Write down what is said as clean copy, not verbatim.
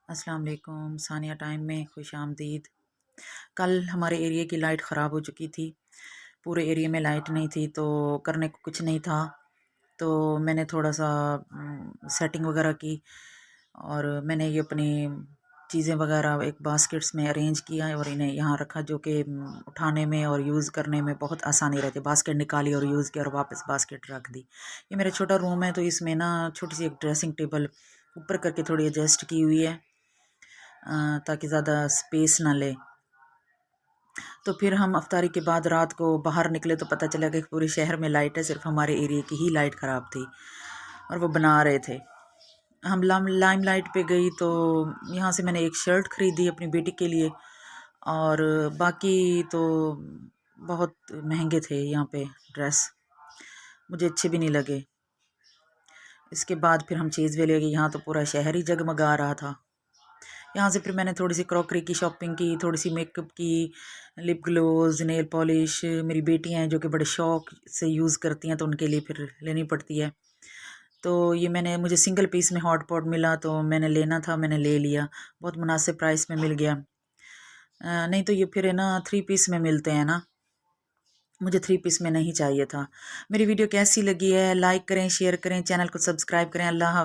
अस्सलाम वालेकुम। सानिया टाइम में खुश आमदीद। कल हमारे एरिया की लाइट ख़राब हो चुकी थी। पूरे एरिया में लाइट नहीं थी तो करने को कुछ नहीं था। तो मैंने थोड़ा सा सेटिंग वगैरह की और मैंने ये अपनी चीज़ें वगैरह एक बास्केट्स में अरेंज किया और इन्हें यहाँ रखा, जो कि उठाने में और यूज़ करने में बहुत आसानी रहती है। बास्केट निकाली और यूज़ किया और वापस बास्केट रख दी। ये मेरा छोटा रूम है तो इसमें ना छोटी सी एक ड्रेसिंग टेबल ऊपर करके थोड़ी एडजस्ट की हुई है ताकि ज़्यादा स्पेस ना ले। तो फिर हम अफ्तारी के बाद रात को बाहर निकले तो पता चला कि पूरे शहर में लाइट है, सिर्फ हमारे एरिया की ही लाइट ख़राब थी और वो बना रहे थे। हम लाइम लाइट पे गई तो यहाँ से मैंने एक शर्ट ख़रीदी अपनी बेटी के लिए और बाकी तो बहुत महंगे थे यहाँ पे ड्रेस, मुझे अच्छे भी नहीं लगे। इसके बाद फिर हम चीज़ वे ले गए, यहाँ तो पूरा शहर ही जगमगा रहा था। यहाँ से फिर मैंने थोड़ी सी क्रॉकरी की शॉपिंग की, थोड़ी सी मेकअप की, लिप ग्लोज, नेल पॉलिश। मेरी बेटियाँ हैं जो कि बड़े शौक से यूज़ करती हैं तो उनके लिए फिर लेनी पड़ती है। तो ये मुझे सिंगल पीस में हॉट पॉट मिला तो मैंने लेना था, मैंने ले लिया। बहुत मुनासिब प्राइस में मिल गया। नहीं तो ये फिर है ना 3 पीस में मिलते हैं ना, मुझे 3 पीस में नहीं चाहिए था। मेरी वीडियो कैसी लगी है लाइक करें, शेयर करें, चैनल को सब्सक्राइब करें। अल्लाह हाफ़िज़।